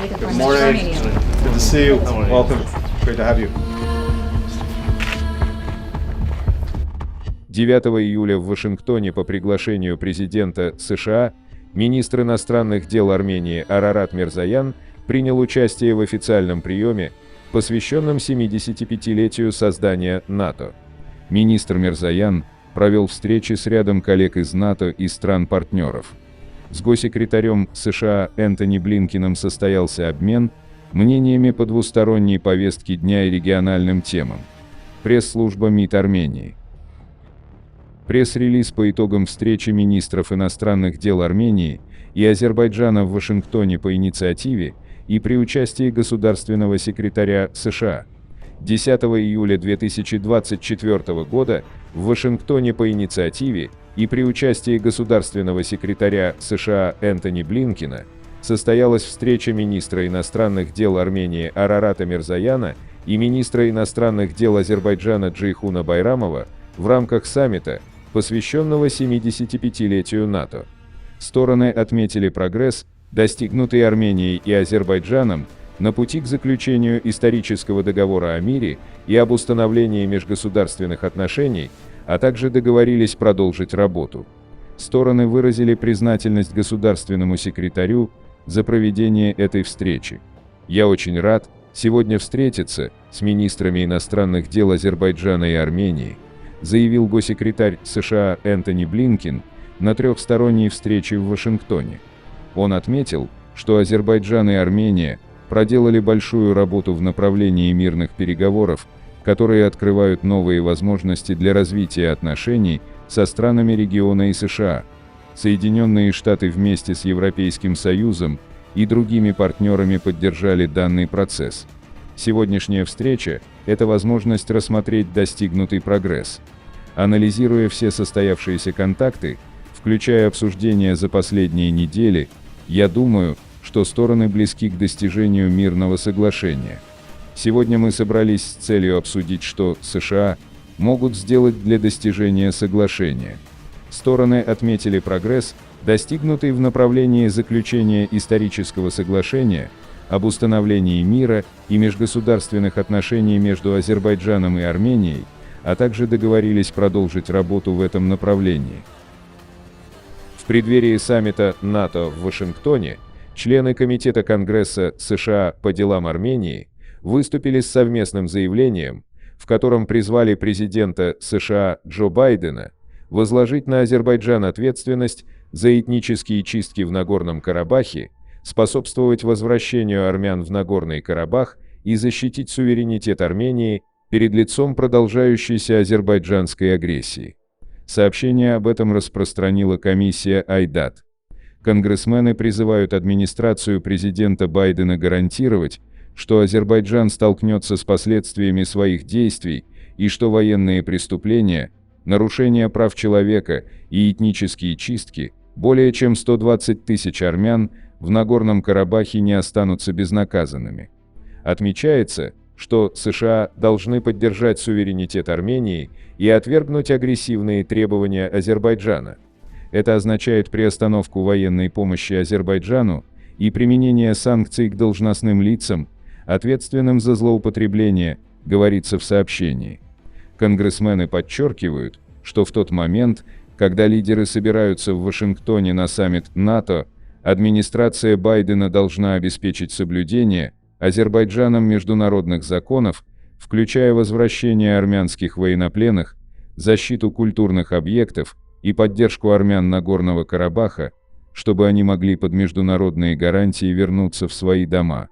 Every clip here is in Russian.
Good morning. Good to see you. Welcome. Great to have you. 9 июля в Вашингтоне по приглашению президента США министр иностранных дел Армении Арарат Мирзоян принял участие в официальном приеме, посвященном 75-летию создания НАТО. Министр Мирзоян провел встречи с рядом коллег из НАТО и стран-партнеров. С госсекретарем США Энтони Блинкеном состоялся обмен мнениями по двусторонней повестке дня и региональным темам. Пресс-служба МИД Армении. Пресс-релиз по итогам встречи министров иностранных дел Армении и Азербайджана в Вашингтоне по инициативе и при участии государственного секретаря США. 10 июля 2024 года в Вашингтоне по инициативе и при участии государственного секретаря США Энтони Блинкена состоялась встреча министра иностранных дел Армении Арарата Мирзояна и министра иностранных дел Азербайджана Джейхуна Байрамова в рамках саммита, посвященного 75-летию НАТО. Стороны отметили прогресс, достигнутый Арменией и Азербайджаном на пути к заключению исторического договора о мире и об установлении межгосударственных отношений, а также договорились продолжить работу. Стороны выразили признательность государственному секретарю за проведение этой встречи. «Я очень рад сегодня встретиться с министрами иностранных дел Азербайджана и Армении», заявил госсекретарь США Энтони Блинкен на трехсторонней встрече в Вашингтоне. Он отметил, что Азербайджан и Армения проделали большую работу в направлении мирных переговоров, которые открывают новые возможности для развития отношений со странами региона и США. Соединенные Штаты вместе с Европейским Союзом и другими партнерами поддержали данный процесс. Сегодняшняя встреча – это возможность рассмотреть достигнутый прогресс. Анализируя все состоявшиеся контакты, включая обсуждения за последние недели, я думаю, что стороны близки к достижению мирного соглашения. Сегодня мы собрались с целью обсудить, что США могут сделать для достижения соглашения. Стороны отметили прогресс, достигнутый в направлении заключения исторического соглашения об установлении мира и межгосударственных отношений между Азербайджаном и Арменией, а также договорились продолжить работу в этом направлении. В преддверии саммита НАТО в Вашингтоне члены Комитета Конгресса США по делам Армении выступили с совместным заявлением, в котором призвали президента США Джо Байдена возложить на Азербайджан ответственность за этнические чистки в Нагорном Карабахе, способствовать возвращению армян в Нагорный Карабах и защитить суверенитет Армении перед лицом продолжающейся азербайджанской агрессии. Сообщение об этом распространила комиссия Айдат. Конгрессмены призывают администрацию президента Байдена гарантировать, что Азербайджан столкнется с последствиями своих действий и что военные преступления, нарушения прав человека и этнические чистки более чем 120 тысяч армян в Нагорном Карабахе не останутся безнаказанными. Отмечается, что США должны поддержать суверенитет Армении и отвергнуть агрессивные требования Азербайджана. Это означает приостановку военной помощи Азербайджану и применение санкций к должностным лицам, ответственным за злоупотребление, говорится в сообщении. Конгрессмены подчеркивают, что в тот момент, когда лидеры собираются в Вашингтоне на саммит НАТО, администрация Байдена должна обеспечить соблюдение Азербайджаном международных законов, включая возвращение армянских военнопленных, защиту культурных объектов и поддержку армян Нагорного Карабаха, чтобы они могли под международные гарантии вернуться в свои дома.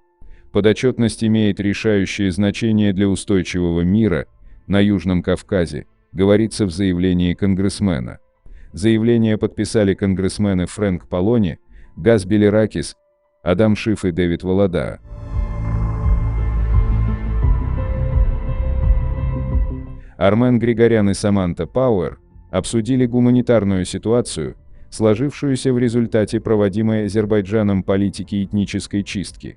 Подотчетность имеет решающее значение для устойчивого мира на Южном Кавказе, говорится в заявлении конгрессмена. Заявление подписали конгрессмены Фрэнк Полони, Газ Белеракис, Адам Шиф и Дэвид Володаа. Армен Григорян и Саманта Пауэр обсудили гуманитарную ситуацию, сложившуюся в результате проводимой Азербайджаном политики этнической чистки.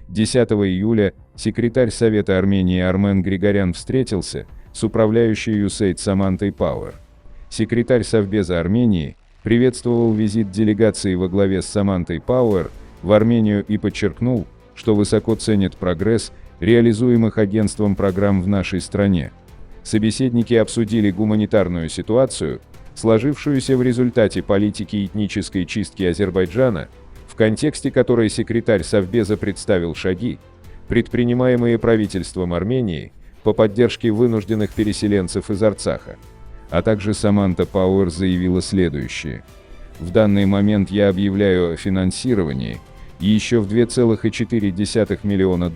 10 июля секретарь Совета Армении Армен Григорян встретился с управляющей USAID Самантой Пауэр. Секретарь Совбеза Армении приветствовал визит делегации во главе с Самантой Пауэр в Армению и подчеркнул, что высоко ценят прогресс, реализуемых агентством программ в нашей стране. Собеседники обсудили гуманитарную ситуацию, сложившуюся в результате политики этнической чистки Азербайджана, в контексте которой секретарь Совбеза представил шаги, предпринимаемые правительством Армении по поддержке вынужденных переселенцев из Арцаха. А также Саманта Пауэр заявила следующее. В данный момент я объявляю о финансировании еще в $2,4 миллиона,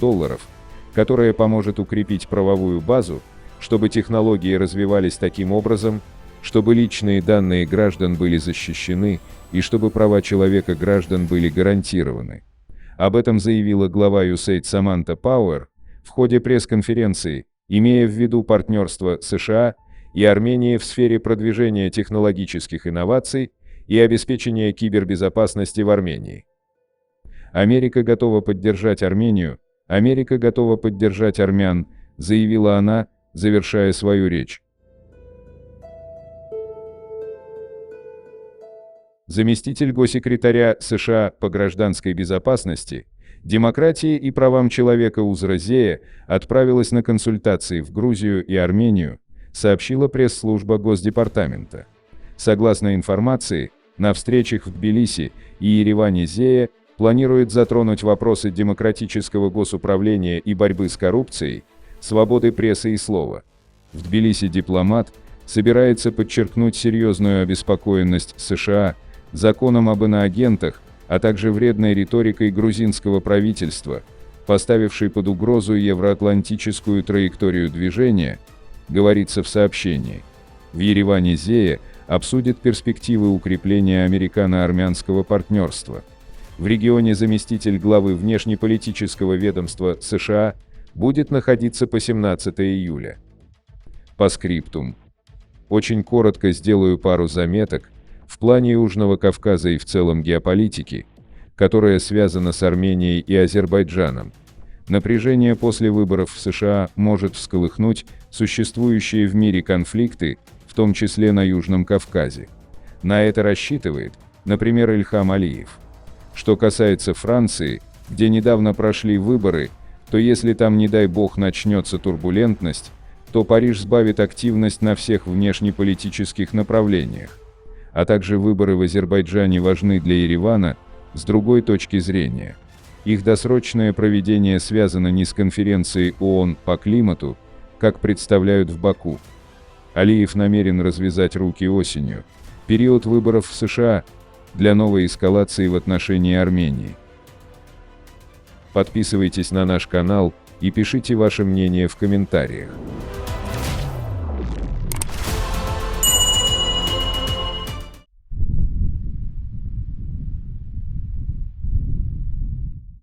которое поможет укрепить правовую базу, чтобы технологии развивались таким образом, чтобы личные данные граждан были защищены и чтобы права человека граждан были гарантированы. Об этом заявила глава USAID Саманта Пауэр в ходе пресс-конференции, имея в виду партнерство США и Армении в сфере продвижения технологических инноваций и обеспечения кибербезопасности в Армении. Америка готова поддержать Армению, Америка готова поддержать армян, заявила она, завершая свою речь. Заместитель госсекретаря США по гражданской безопасности, демократии и правам человека Узра Зея отправилась на консультации в Грузию и Армению, сообщила пресс-служба Госдепартамента. Согласно информации, на встречах в Тбилиси и Ереване Зея планирует затронуть вопросы демократического госуправления и борьбы с коррупцией, свободы прессы и слова. В Тбилиси дипломат собирается подчеркнуть серьезную обеспокоенность США законом об иноагентах, а также вредной риторикой грузинского правительства, поставившей под угрозу евроатлантическую траекторию движения, говорится в сообщении. В Ереване Зея обсудят перспективы укрепления американо-армянского партнерства. В регионе заместитель главы внешнеполитического ведомства США будет находиться по 17 июля. По скриптум. Очень коротко сделаю пару заметок в плане Южного Кавказа и в целом геополитики, которая связана с Арменией и Азербайджаном. Напряжение после выборов в США может всколыхнуть существующие в мире конфликты, в том числе на Южном Кавказе. На это рассчитывает, например, Ильхам Алиев. Что касается Франции, где недавно прошли выборы, то если там, не дай бог, начнется турбулентность, то Париж сбавит активность на всех внешнеполитических направлениях. А также выборы в Азербайджане важны для Еревана с другой точки зрения. Их досрочное проведение связано не с конференцией ООН по климату, как представляют в Баку. Алиев намерен развязать руки осенью, период выборов в США, для новой эскалации в отношении Армении. Подписывайтесь на наш канал и пишите ваше мнение в комментариях.